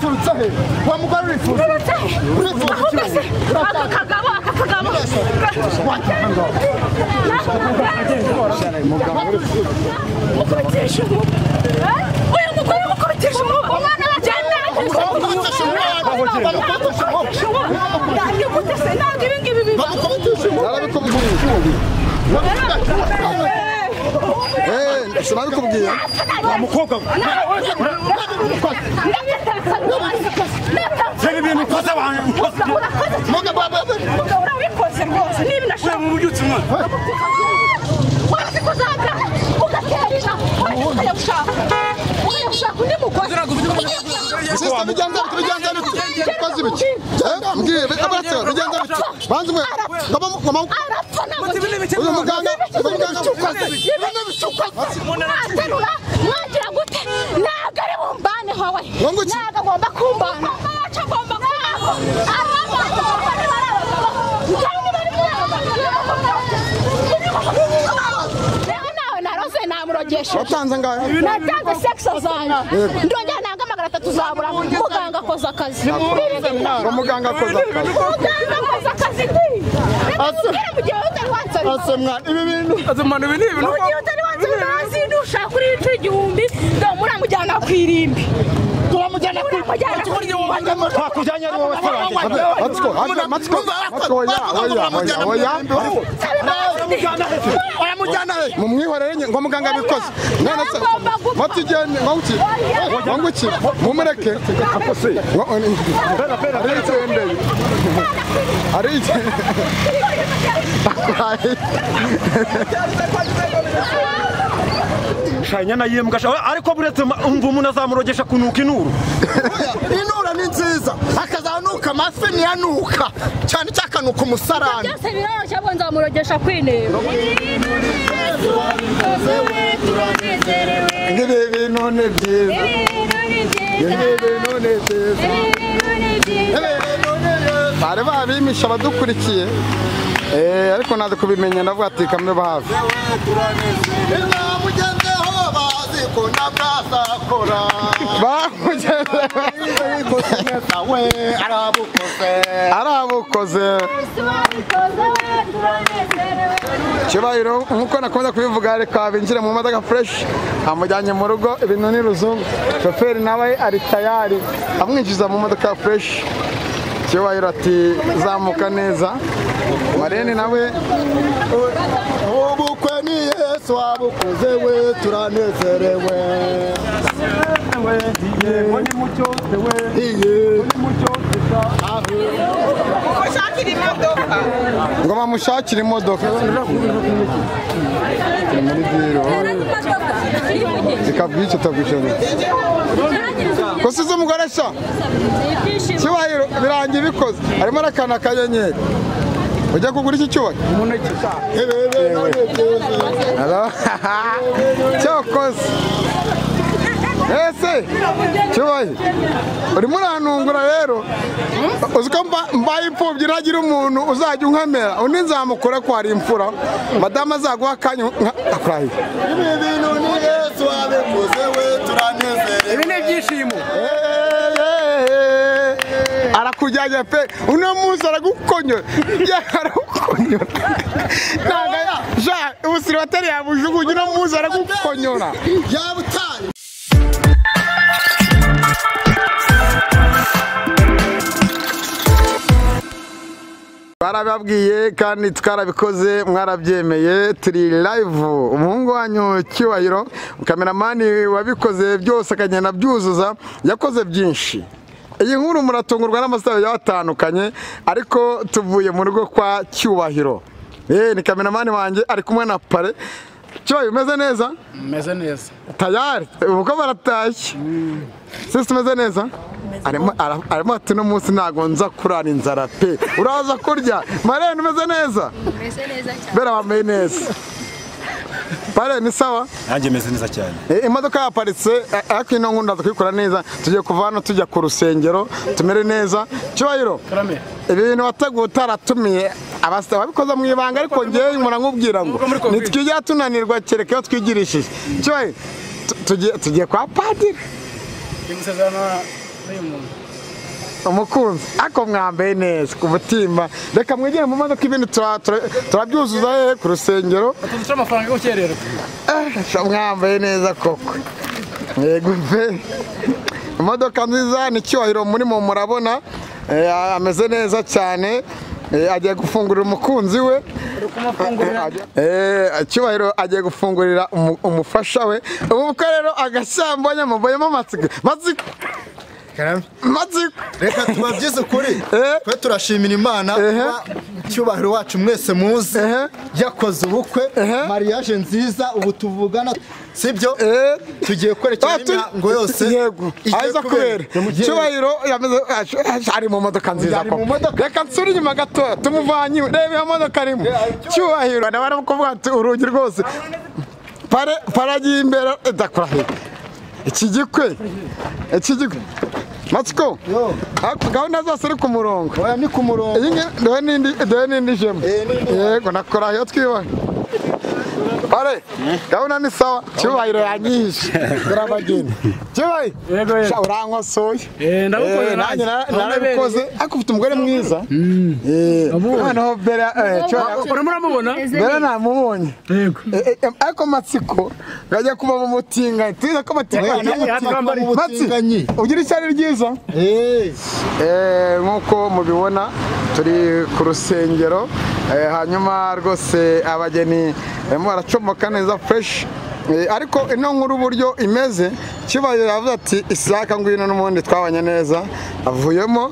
Turutse he? Wa mugabo urifuza. Akakagabo. Mukubitisha umu. Uyu mugore mukubitisha umu. Umwana wajyana. Sinabikubwiye umukobwa Seni ibintu koze abantu Muga baba urabikoze rwose niba nashaka mu byutse mwa wasikozaga ugaterera uyashaka undi mukozi Sister bijanza bikoze biki mbwiye abatse bijanza biki banze mwe ngama uyu muganga ukoze mwagira gute nagare bumbane hawe naga gomba kumbana acha gomba namurogesha watanze ngahe natanze sexa zanyu ndongera nanga 300 tuzabura muganga koza akazi muganga koza akazi asemwa ibi bintu azumana ibi n'ibintu ushaka kuri igihumbi ndo muramujyana kwirimbi turamujyana twakujyanye ari wowe oya mumwihorere ngo muganga bikoze none se matugende ngwiki mumureke ari shanya yembwa ariko buretse umva umuntu azamurogesha kunuka inuru inura ni nziza akazanuka amafi niyanuka cyane cyakanuka umusarani byose biroroshye abo nzamurogesha kwinera ngibi none byiza bari babimisha abadukurikiye ariko naze kubimenya ndavuga ati kamwe bahafi arabukoze Cyubahiro nkuko nakomeza kubivuga reka binjire mu modoka fresh amujyanye mu rugo ibintu ni ruzungu shoferi nawe ari tayari amwinjiza mu modoka fresh Cyubahiro ati zamuka neza Marene nawe ubukwe ni Yesu wabukoze we turanezerewe ni mucyo we ni mucyo mushakira imodoka ngo bamushakire imodoka muri biro zikabwica tabwishana ko sizo umugore sha Cyubahiro birangiye bikoze harimo arakana kanyenyeri ujya kugura iki cyubahiro umuneke cyokoze ese Cyubahiro urimo urantungura rero uziko mbaye imfubyi nagira umuntu uzajya unkamera undi nzamukore ko hari imfura madama azaguha akanya akurahiye ibi bintu ni Yesu wabikoze we turanezerewe ibi ni ibyishimo arakujyanye pe uno munsi aragukonyora aragukonyora ntaga ja ubusiri batari yabujugunye uno munsi aragukonyora yabutaye barababwiye kandi twarabikoze mwarabyemeye turi live umuhungu wanyu Cyubahiro kameramani wabikoze byose akagenda byuzuza yakoze byinshi iyi nkuru muratungurwa n'amasaha yatandukanye ariko tuvuye mu rugo kwa Cyubahiro ni kameramani wanjye ari kumwe na pare Cyubahiro umeze neza meze neza tayari uko baratashye sisi tumeze neza arimo ati no munsi ntago nza kurara inzara pe uraza kurya Marene umeze neza cyane bera wambaye neza pare ni sawa nanjye meze neza cyane imodoka yaparitse ariko ino nkunda kuyikora neza tugiye kuva hano tujya ku rusengero tumere neza Cyubahiro ibintu wateguye utaratumiye abasaba babikoza mu ibanga ariko ngewe nkora nkubwira ngo nitwijya tunanirwa kereka iyo twigirishije Cyubahiro tugiye kwa padiri umukunzi ako mwambaye neza ku mutima reka mwegere mu modoka ibintu turabyuzuza ku rusengero tuduca amafaranga yo gukerera mwambaye neza koko yego pe imodoka nziza ni Cyubahiro murimo murabona ameze neza cyane agiye gufungurira umukunzi we Cyubahiro agiye gufungurira umufasha we ubu bukwe rero agashyamba nyamubuyemo amatsiko reka tubabyize ukuri twe turashimira Imana Cyubahiro wacu mwese muzi yakoze ubukwe mariage nziza ubu tuvugana sibyo tugiye kwerekana imihango yose aza kubera Cyubahiro yameze ari mu modoka nziza ko reka nsuri inyuma gato tumuvanye reba iyo modoka arimo Cyubahiro nabara kuvuga ati urugi rwose paragiye imbere dakora ikigikwe Matsiko gahunda zose ari ku murongo oya ni ku murongo dore n'indi jemo yego nakora iyo twibona pare gahunda ni sawa Cyubahiro yanyihishe turabagenda Cyubahiro urankosoye nanjye narabikoze ariko ufite umugore mwiza noneho bera uramubona bera namubonye ariko Matsiko ngajya kuba mu mutinganyi tuzi ko batinganyi ugira icyari ryiza nk'uko mubibona turi ku rusengero hanyuma rwose abageni barimo baracomoka neza fresh ariko ino nkuru uburyo imeze Cyubahiro yavuze ati Isaka ngwino n'umundi twabanye neza avuyemo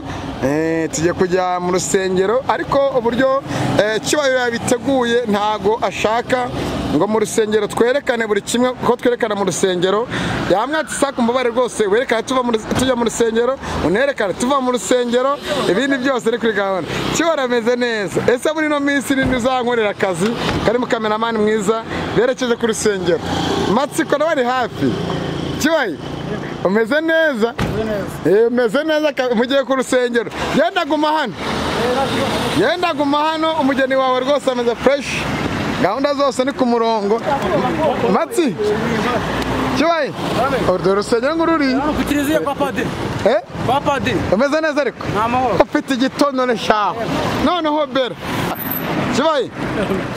tujye kujya mu rusengero ariko uburyo Cyubahiro yabiteguye ntago ashaka ngo mu rusengero twerekane buri kimwe ko twerekana mu rusengero yamwatse Isaka umubare rwose werekana tujya mu rusengero unerekane tuva mu rusengero ibindi byose ari kuri gahunda Cyubahiro ameze neza ese muri no minsi nindi uzankorera akazi kari mu kameramani mwiza berekeje ku rusengero Matsiko nawe ari hafi Cyubahiro umeze neza umeze neza mugiye ku rusengero yenda guma hano umugeni wawe rwose ameze fresh gahunda zose ni ku murongo Matsi Cyubahiro urwo rusengero ngururi kutiriziye kwa padiri umeze neza ariko ufite igitondo shaho noneho bera Cyubahiro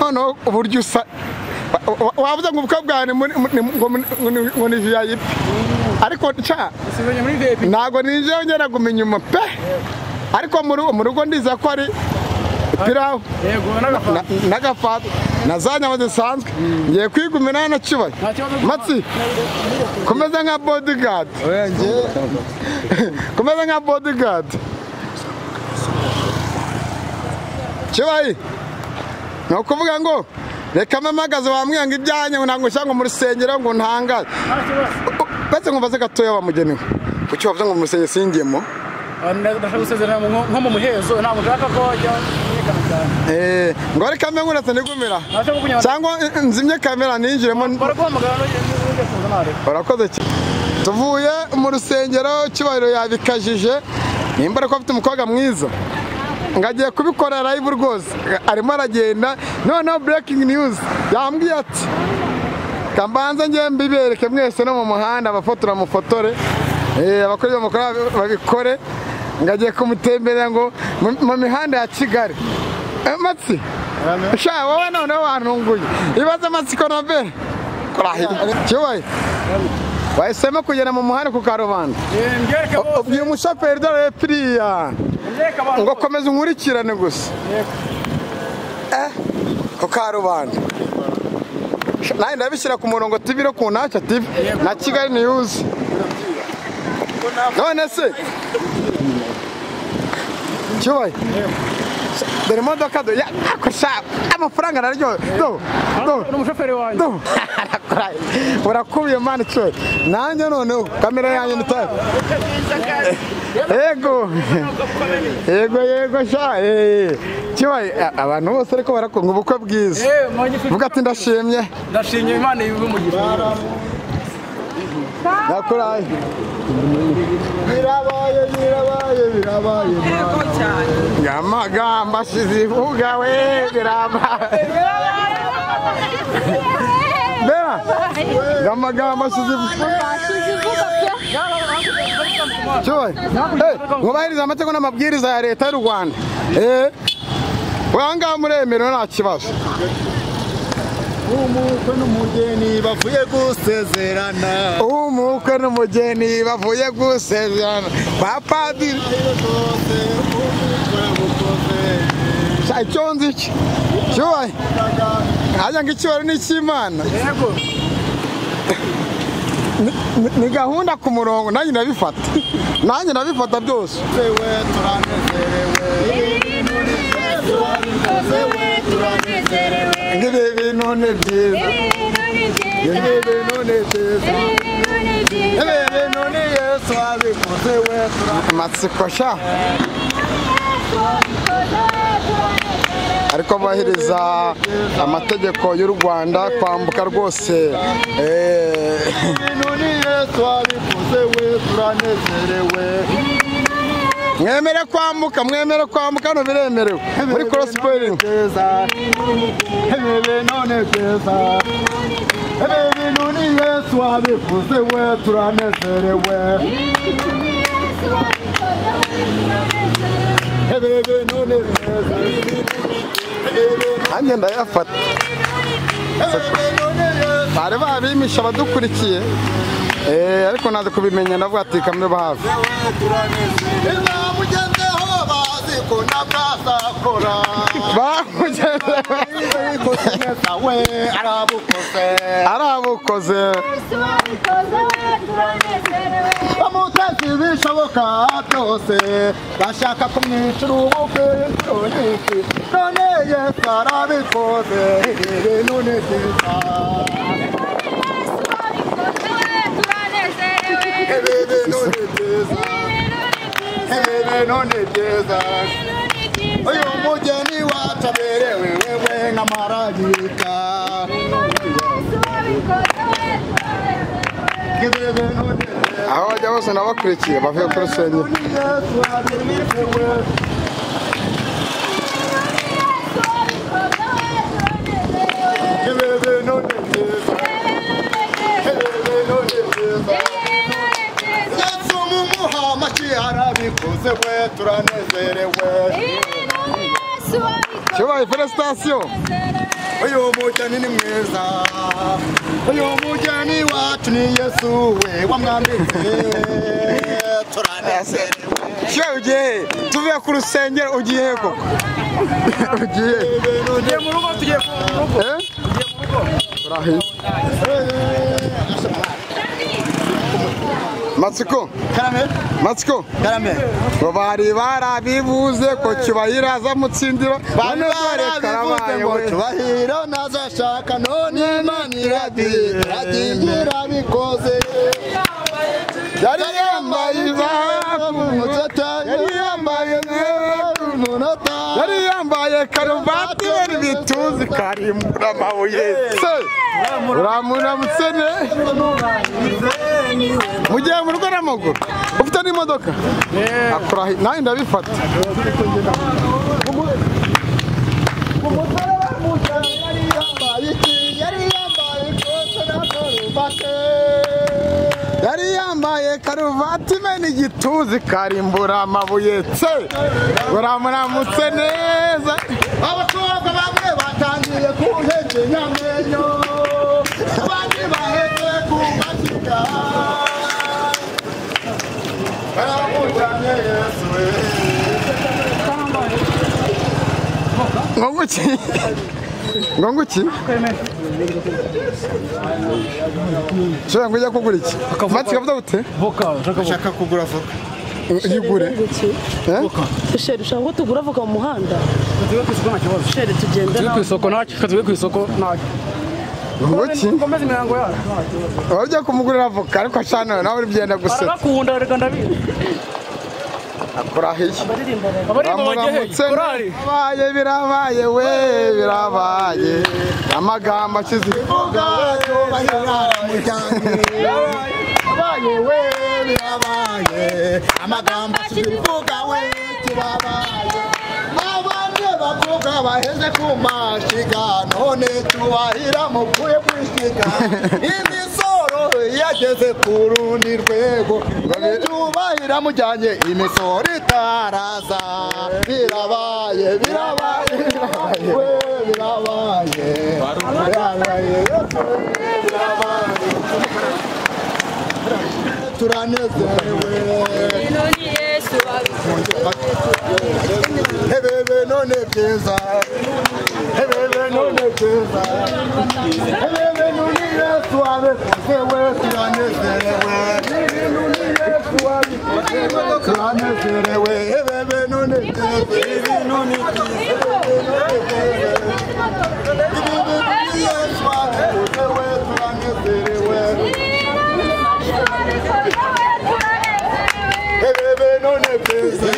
noneho uburyo usa wavuze ngo ubukwe bwawe ngo ni VIP ariko ntago ninjyewe ngera gumenya inyuma pe ariko mu rugo ndiza ko ari pirawu n'agafata na za nyama zisanzwe ngiye kwigumira hano Cyubahiro Matsi kumeze nka bodyguard Cyubahiro ni ukuvuga ngo reka mpamagaze wambwira ngo ibyanyu ntabwo nshaka mu rusengero ngo ntangaze betse nkubaze gatoya wa mugenewe kuki wavuze ngo mu rusengero singiyemo ndashaka gusezerana nko mu muhezo ntabwo nshaka ko wajya ngo reka mbe nkuretse nigumira cyangwa nzimye kamera ninjiremo urakoze tuvuye mu rusengero Cyubahiro yabikajije nimba ariko afite umukobwa mwiza ngagiye kubikora live rwose arimo aragenda noneho breaking news yambwiye ati kambanza ngiye mbibereke mwese no mu muhanda abafotora mufotore abakozi b'amakuru babikore ngagiye kumutemberera ngo mu mihanda ya Kigali Matsi sha wowe noneho wantunguye ibaze Matsiko na bera Cyubahiro wahisemo kugenda mu muhanda ku Karubanda ubwiye umushoferi dore piriya ngo komeza unkurikirane gusa ku Karubanda nawe ndabishyira ku murongo TV no ku Ntacyo TV na Kigali News none se Cyubahiro dore imodoka amafaranga araryoha umushoferi wanjye urakubiye mani cyo nanjye noneho kamera yanjye nitaye yego sha Cyubahiro abantu bose ariko barakunga ubukwe bwiza vuga ati ndashimye Imana y'umugisha nakuraye birabaye amagambo ashize ivuga we birabaye bera amagambo ashize ivuga Mwubahiriza amategeko n'amabwiriza ya leta y'u Rwanda. Wanga muremerewe nta kibazo. Umukwe n'umugeni bavuye gusezerana. Umukwe n'umugeni bavuye gusezerana. Bapadiri. Icyo nzi iki? Cyubaye. Hajya ngo icyubahiro ni icy'Imana. Yego. Ni gahunda ku murongo nanjye ndabifata. Nanjye ndabifata byose. Ngibi none byiza. Ngibi none byiza. Ngibi none Yesu abikoze we matsiko sha. Ariko bahiriza amategeko y'u Rwanda kwambuka rwose. None Yesu abikoze we turanezerewe. Mwemere kwambuka no biremerewe muri crossbowing. Hebebe none keza. Hebebe none Yesu abikoze we turanezerewe. Hebebe none keza. Anje ndayafata. Bari babimisha badukurikiye. Ariko naze kubimenya ndavuga ati kamwe bahafi. Arabukoze. Bamuteze ibishoboka byose bashaka kumwicira ubukwe inshuro nyinshi none Yesu arabikoze none byiza. Hebebe none byiza. Hebebe none byiza. Uyu mugeni wacu aberewe wewe nk'amarayika. Aho bajya bose nabakurikiye bavuye ku rusengero. Yesu mumuhamaki arabikoze we turanezerewe. Cyubaye felicitation. Uyu mugeni ni mwiza. Uyu mugeni wacu ni Yesu we wamwambitse turanezerewe. Cyo ugiye tuvuye ku rusengero ugiye koko. Ugiye mu rugo tugiye mu rugo. Urahi. Matsiko. Matsiko. Ngo bari barabivuze ko Cyubahiro azamutsindira. Bane barabivuze ngo Cyubahiro nazashaka none Imana iragira bikoze. Yari yambaye yari yambaye karuvati n'ibituzi karimbura amabuye. Uramuramutse ne? Mugiye mu rugo n'amaguru. Ufite n'imodoka? Akora nayo ndabifata. Yari yambaye karuvati n'igituzi karimbura amabuye. Uramuramutse neza. Abakobwa bamwe batangiye kuhekenya amenyo. Abandi bahetse ku mashyiga. Baramujyanye Yesu we. Ngonguki? Shaka kujya kugura iki? Mati kavuga ute? Voka, Shaka kugura voka. Yigure. Sheri ushaka ko tugura voka mu muhanda? tugiye ku isoko nta kibazo. Sheri tugenda Tugiye ku isoko ntacyo, tugiye ku isoko ntacyo. Ngonguki? Komeza imihango yacu. Wajya kumugurira voka ariko ashana nawe uri byenda gusetsa. Arakunda reka ndabizi. Akurahiye. Abarimbo bagiye korari. Birabaye we birabaye. Amagambo akize. Abaye we birabaye. Amagambo akivuga we kirabaye. Abanye bakobwa baheze ku mashiga none Cyubahiro mukuye kwishiga. Imisoro yageze ku rundi rwego cyubahira mujyanye imisoro itaraza birabaye turanezerewe hebebe none byiza hebebe none byiza hebebe none Yesu abikozewe turanezerewe turanezerewe hebebe none byiza none Yesu abikozewe turanezerewe hebebe none byiza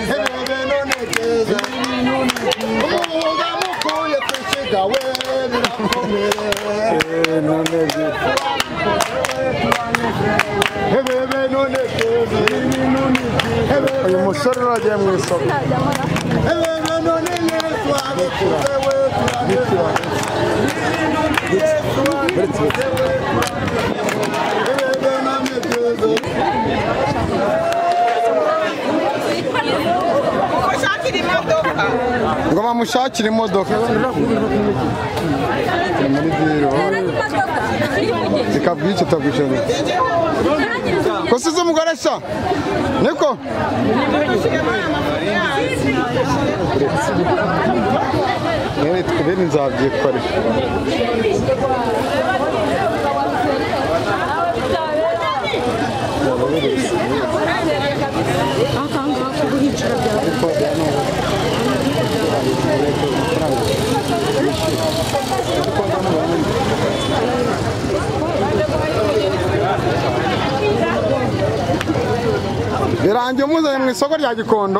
hebebe none byiza umuga mukuye kwishigawe birakomeye none byiza hebebe none byiza uyu musore uragiye mu isoko hebebe none Yesu abikozewe turanezerewe Yesu abikozewe hebebe none byiza ngo bamushakire imodoka muri biro zikabwiye icyo utagushenye ko size umugore sha niko twebwe nzabyikorera birangiye muzanye mu isoko rya Gikondo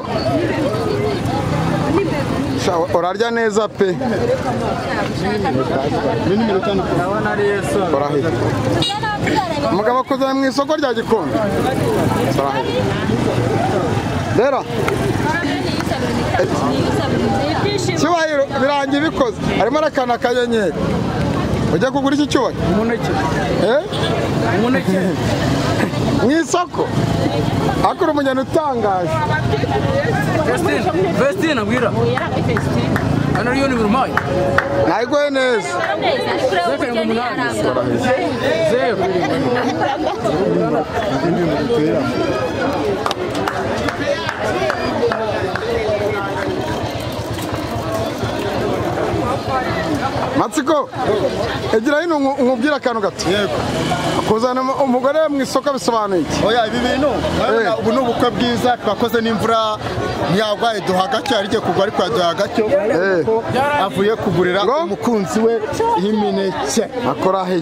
urarya neza pe umugabo akuzanye mu isoko rya Gikondo rero cyubahiro birangiye bikoze harimo arakana akanyenyeri ujya kugura iki cyubahiro umuneke mu isoko akora umunyana utangaje Vestine abwira hano ryo ni birumaye nayiguye neza Matsiko egira hino nkubwira akantu gato yego kuzana umugore mu isoko bisobanuye iki oya ibi bintu ubu ni ubukwe bwiza twakoze n'imvura ntiyagwaye duhagacyo arije kugwa ariko yaduhagacyo avuye kugurira umukunzi we imineke akora he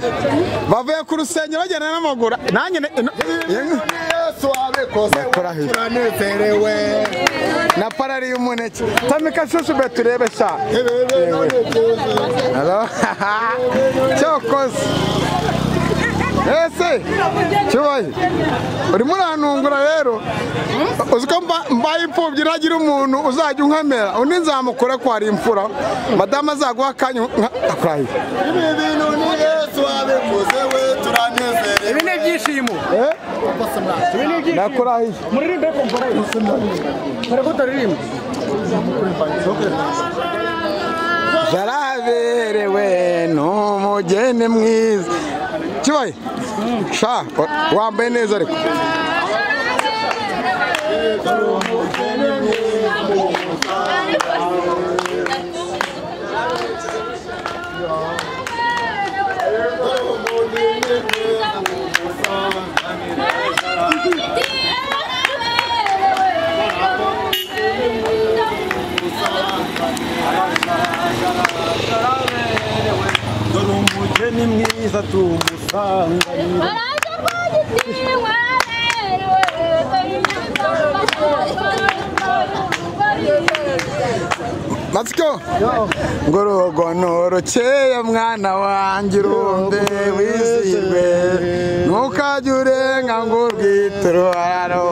bavuye ku rusengero bagenda n'amaguru nanjye Yesu abikoze turanezerewe na parari y'umuneke tamika shushu beturebe sha cyokoze ese cyubaye urimo urantungura rero uziko mbaye imfubyi nagira umuntu uzajya unkamera undi nzamukore ko ari imfura madama azaguha akanya akurahiye ibi bintu ni Yesu abikoze we turanezerewe ibi ni ibyishimo nakurahiye muririmbe kompora ko utaririmba zaraberewe n'umugeni mwiza cyubaye sha wambaye neza ariko dore umugeni mwiza tumusanganira Matsiko ngorogo norokeye mwana wanjye urumbe wizihirwe ntukajye urenga ngo urwite uruhararo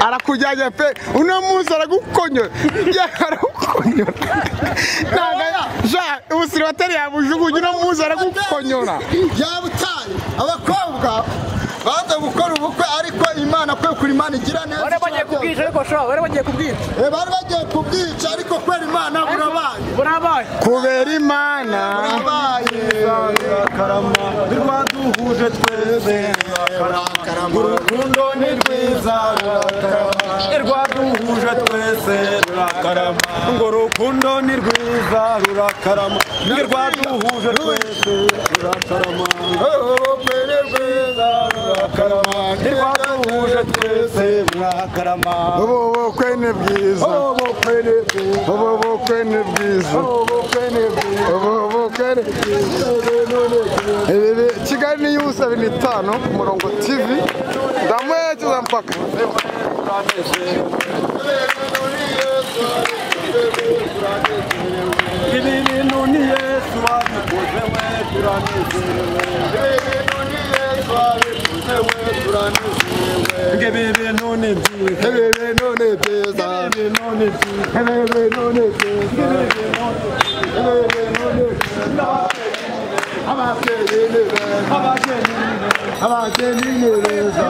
arakujyanye pe uno munsi aragukonyora gukonyora ubusiribateri yabujugunye no muzi aragukonyora yabutaye abakobwa baza gukora ubukwe ariko imana kwe kuri imana igira neza bari bagiye kubwica ariko shora bari bagiye kubwica bari bagiye kubwica ariko kwera imana burabaye kubera imana karama rwaduhuje twese urukundo ni rwiza rwaduhuje twese rurakarama ngo urukundo ni rwiza rurakarama rwaduhuje twese rurakarama ubukwe ni bwiza rurakarama rwaduhuje twese rurakarama ubukwe ni bwiza ubukwe ni bwiza ubukwe ni bwiza ubukwe ni bwiza Kigali News 75 ku murongo TV ndamwekeza mpaka ibi bintu ni Yesu wabikoze we turanezerewe ibi bintu ni byiza ibi bintu ni byiza abageni ni beza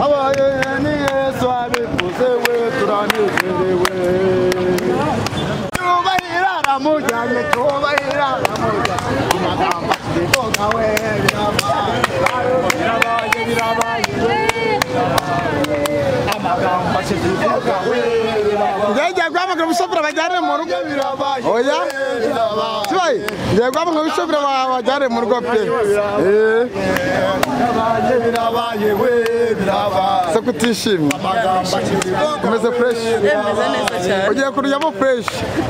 abageni Yesu abikoze we turanezerewe cyubahiro aramujyanye amagambo akivuga we amagambo akivuga we Ngiye guhamagara umushoferi bajyane mu rugo oya Sibaye ngiye guhamagara umushoferi bajyane mu rugo pe birabaye we birabaye se kutishimye umeze fresh Meze neza cyane. ugiye kuryamo fresh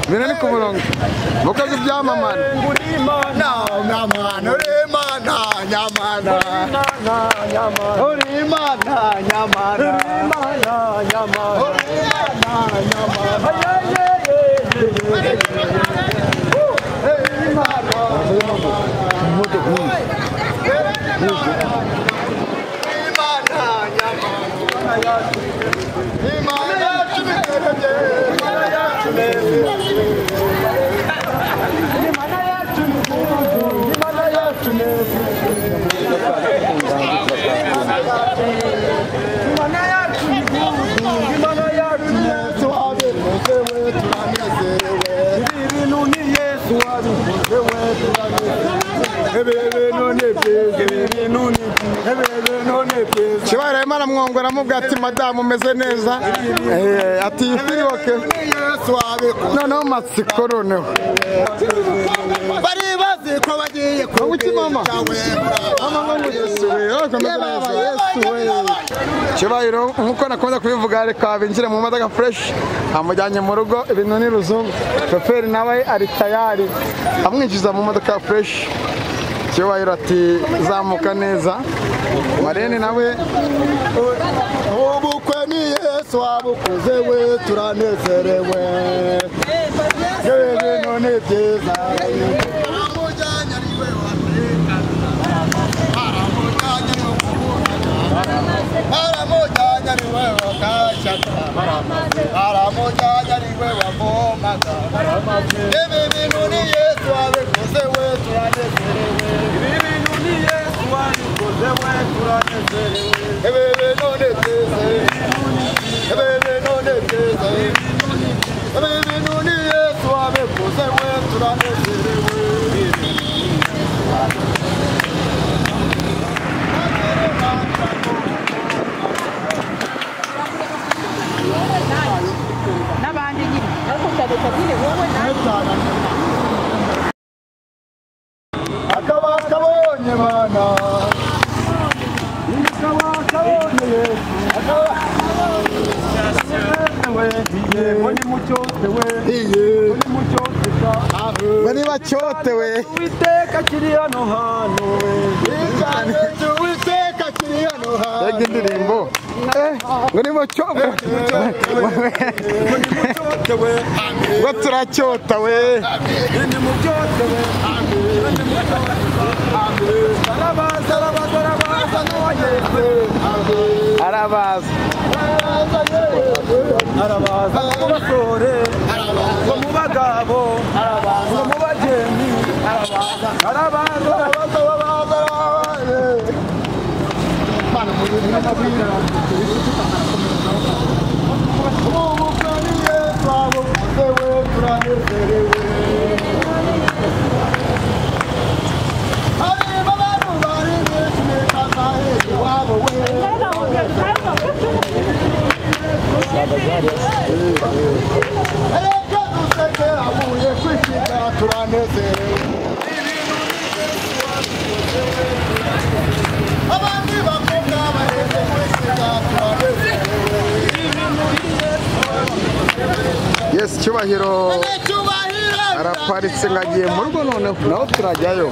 bine ni ku murongo mukoze ibyamamare nyamana uri imana nyamana uri imana nyamana Kibaye Imana mwongora mubwira ati madamu umeze neza ati yifiriwoke noneho matsiko noneho bari bazi ko bagiye mama Kibaye nkuko nakomeza kubivuga reka binjire mu modoka fresh amujyanye mu rugo ibintu ni ruzungu shoferi nawe ari tayari amwinjiza mu modoka fresh Kibaye ati zamuka neza Marene nawe ubukwe ni Yesu wabukoze we turanezerewe yewe none byiza aramujyanye ari we aramujyanye ari we wakashaka aramujyanye ari we wavomaga yewe bintu ni Yesu wabukoze we turanezerewe n'abandi nyine ariko ukabikabire wowe nawe akaba kabonye mana bari bacyotewe Uwiteka kiri hano hantu Uwiteka kiri hano hantu yega indirimbo ngo ni mucyote ngo turacyota we arabaza arabaza mu basore ngo mu bagabo ngo mu bageni arabaza Yes, Cyubahiro araparitse ngagiye mu rugo none naho turajyayo.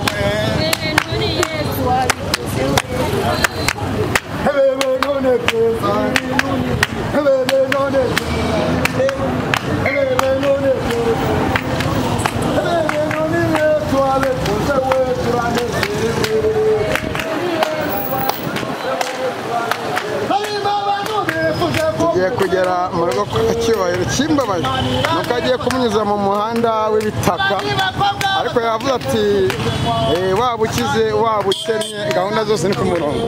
Tugiye kugera mu rugo kwa Cyubahiro kimbabaje nuko agiye kumunyuza mu muhanda w'ibitaka ariko yavuze ati waba ukize waba ukennye gahunda zose ni ku murongo.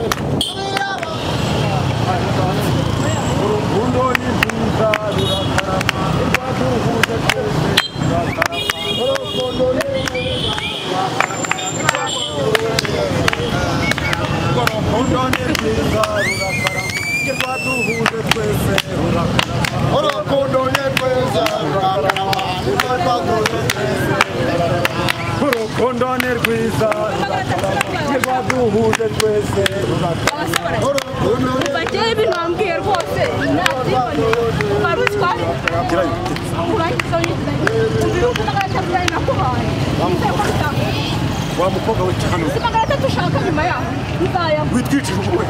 Wamukobwa w'icano Simagarata tushaka nyuma yaho nzaya witwicira umugore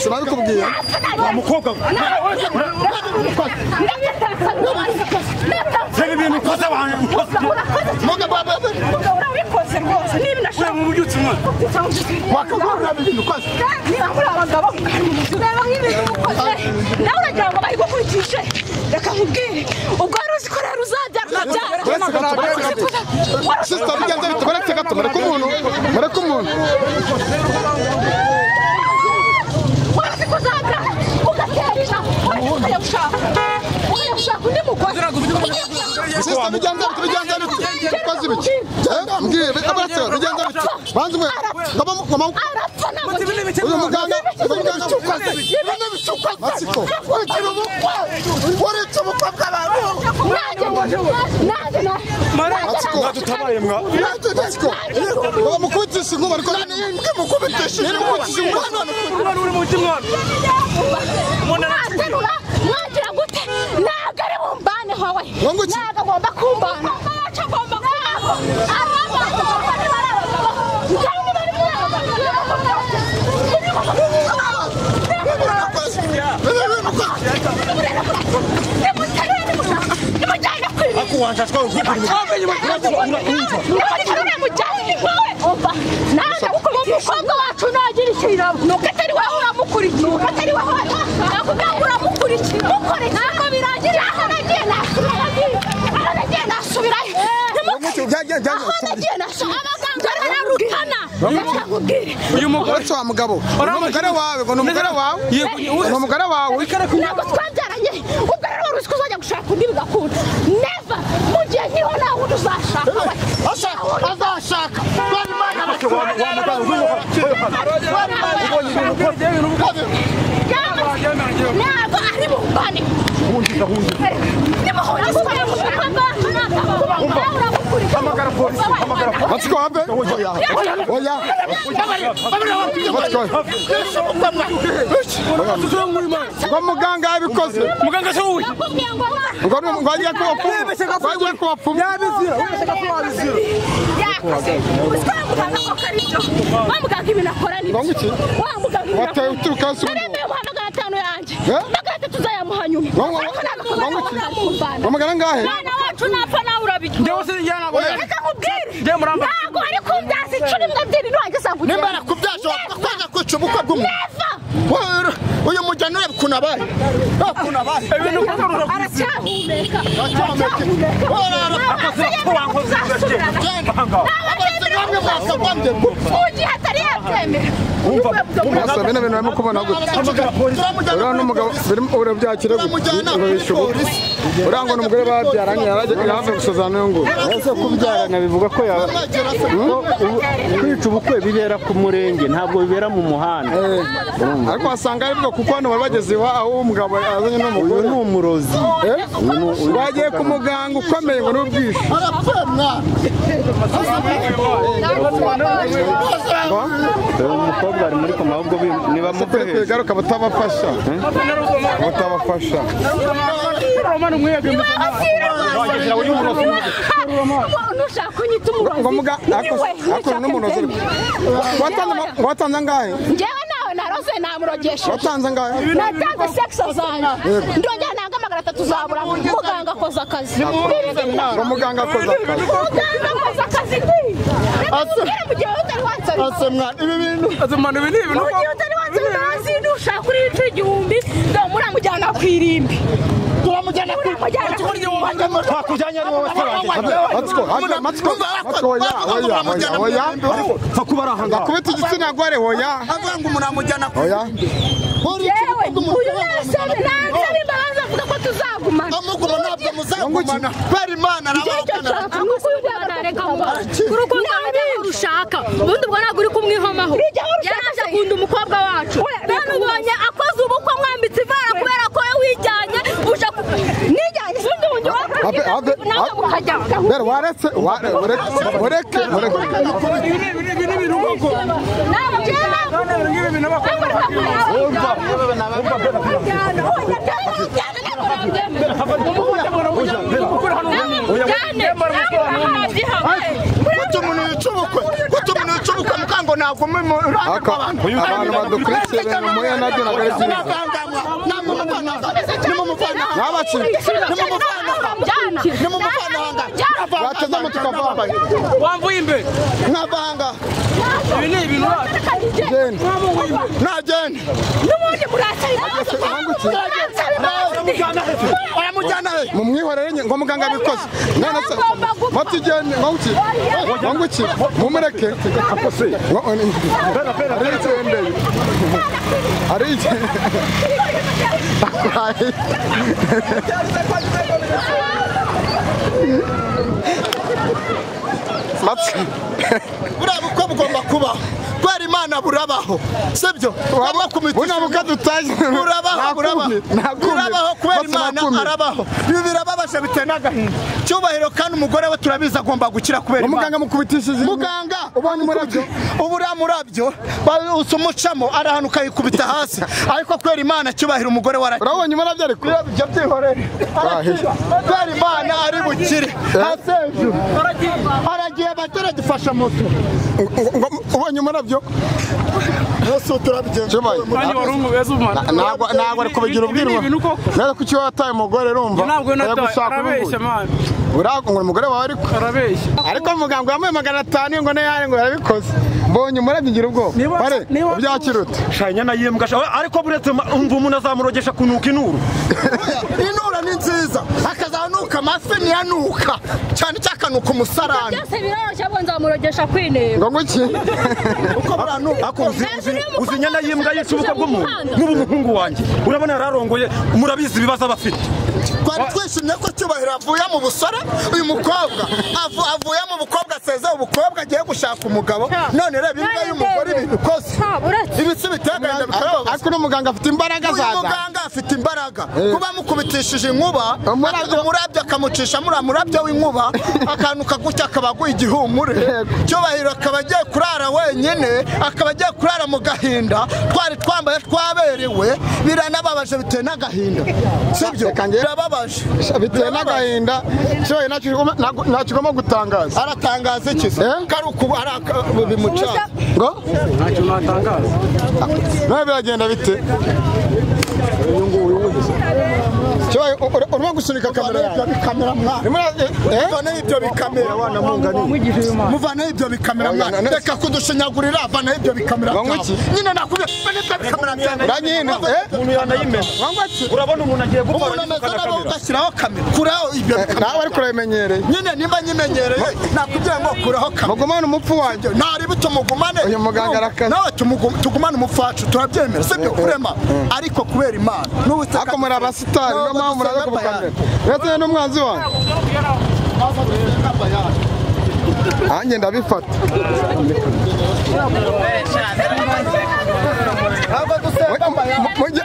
Sinabikubwiye wamukobwa Sebe ibintu ukoze abantu urabikoze rwose niba nashaka mu byutse mwa wakagura ibintu ukoze niba muri abagabo ureba nk'ibintu ukoze nawe uragira ngo bayigukurikishe reka nkubwire ubwo wari uzi ko rero uzajya Sister bigenze bite bareke gato bareke umuntu kuzajya ugaterera ukayawushaka undi mukozi Sister bigenze bite kozi biki mbwiye abatse bigenze bite banze mwe uyu muganga Matsiko waretse umukobwa Matsiko tutabaye mwa Matsiko bamukubitisha inkuba ariko mukubitisha umwana uri mu kimwana mwagira gute ntabwo ari bumbane hawe ntabwo agomba kumbana wanshashwa ukuri umukobwa wacu nagira ikintu nuko atari wawe uramukurikira nuko atari wawe uramukurikira ntabwo birangira aho nagiye nasubirayo uyu mugore wa mugabo umugore wawe ngo umugore wawe umugore wawe ntabwo twabyaranye ubwo rero wari uzi ko uzajya gushaka undi bigakunda neva mu gihe niho nawe undi uzashaka azashaka ntabwo ari bumbane hamagara polisi matsiko habe oya ngo muganga yabikoze muganga se uyu ngo agiye kubapfuma wamuganga ibintu akora nibyo wateye uturuka hasi magana atanu yanjye magana atatu uzayamuha nyuma wamugana ngahe mwana wacu napfa nawe urabitwa reka nkubwire ntabwo ari kubyaza icumi mwabyiri ntiwanjye asanga ugenda nimba nakubyaje wakwaza kwica ubukwe bw'umuntu uyu mujyana ureba ukuntu abaye aracyahumeka ugiye atari yabyemera Masa bene bene barimo kubona gute uriya n'umugabo urabyakira gute uriya ngo n'umugore babyaranye yahavuye gusozana n'uyu nguyu ese kubyarana bivuga ko kwica ubukwe bibera ku murenge ntabwo bibera mu muhanda ariko wasanga ari bwo kuko hano bari bageze aho umugabo yazanye n'umugore uyu ni umurozi bagiye ku muganga ukomeye ngo n'ubwishe umukobwa ari muri koma ahubwo niba mukwiye kwigaruka batabafasha nushaka kunyita umurozi watanze angahe njyewe nawe naroze namurogesha watanze angahe natanze sekisa zanjye ndongera nanga magana atatu zabura muganga akoze akazi muganga akoze akazi namubwire mu gihe utari wansabira ibi bintu mu gihe utari wansabira hasi nushaka uri inshuro igihumbi muramujyana ku irimbi turamujyana ku irimbi twakujyanye ari wowe oya kubita igitsina gore oya avuga ngo umuntu amujyana ku yewe uyu nasabe nansaba imbabazi avuga ko tuzagumana amuguma ntabwo muzagumana kubera imana urukundo rushaka ubundi ubwo ntabwo uri kumwihomaho yaraje akunda umukobwa wacu none ubonye akoze ubukwe mwambitse ivara kubera ko we wijyanye uje nijyanye ubundi wundi nawe mukajyana rero waretse ureke mukango ntabwo abantu badukurikiye bene muya nabyo ntabwo ari byiza bateze amatwi ukavanga wamvuye imbere nkavanga ibi ni ibintu nagenda n'ubundi murasari ayamujyana he mumwihorere ngo muganga abikoze none se batugende ngo nguki mumureke akose ari buriya bukwe bugomba kubaho kubera imana burabaho sibyo waba kumitisha burabaho kubera imana arabaho ibi birababaje biteye n'agahinda cyubahiro kandi umugore we turabizi agomba gukira kubera imana muganga mukubitishije muganga ubonye umurabyo ubura murabyo usumucamo arahanuka yikubita hasi ariko kubera imana cyubahiro umugore we urabonye umurabyo ariko ibyo byihorere kubera imana ari bukire haseju aragiye batera gifasha moto ubonye umurabyo Yesu turabigenza kandi warungu beza umwana ntabwo ari kubigira ubwirwa neza ko icyo wataye umugore rumva ntabwo narabeshya man ngo umugore wawe ariko muganga yamuye 500 ngo nayo ngo yarabikoze mbonye umurabyigira ubwoba pare ubyakirute shanya yimbwa ariko buretse umva umuntu azamurogesha kunuka inuru inura ni nziza akazanuka amafi niyanuka cyane cyakanuka umusarani byose biroroshye abo nzamurogesha kwineba ngo nguki uko buranuka uzi inyana yimbwa yicubuka bw'umuntu n'umuhungu wanjye urabona yararongoye murabizi ibibazo abafite twari twishimye ko cyubahiro avuye mu busore uyu mukobwa avuye mu bukobwa asezeye ubukobwa agiye gushaka umugabo none reba imbwa y'umugore ibintu kose ibitsi bitagenda bikarababaza ariko n'umuganga afite imbaraga zaza uyu muganga afite imbaraga kuba mukubitishije inkuba umurabyo akamucisha murabyo w'inkuba akantu kagutya akaba aguye igihumure cyubahiro akaba agiye kurara wenyine akaba agiye kurara mu gahinda twari twambaye twaberewe biranababaje bitewe n'agahinda sibyo birababaje bitewe n'agahinda cyo ntacyo ugomba gutangaza aratangaza iki se kari ukuba bimucanga ngo ntacyo natangaza nawe biragenda bite urimo gusunika kamera muvanaho ibyo bikamera wana mungani muvanaho ibyo bikamera mwana reka kudushinyagurira vanaho ibyo bikamera nyine nakubye ibyo bikamera nyine umuntu yanayimena urabona umuntu agiye gupfa ugashyiraho kamera kuraho ibyo bikamera nawe ariko urabimenyereye nyine nimba nyimenyereye nakubwira ngo kuraho kamera mugumane umupfu wanjye ntaribi tumugumane uyu muganga arakaze nawe tugumane umupfu wacu turabyemera sibyo kurema ariko kubera imana ariko muri abasitari niyo mpamvu muraza kubukamera uretse n'umwanzi wanjye nanjye ndabifata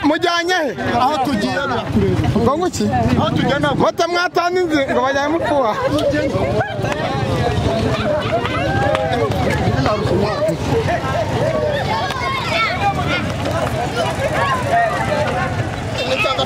mujyanye he aho tugiye ngo nguki aho tugiye ntabwo moto mwatanze ngo bajyane mupfuha ni cyangwa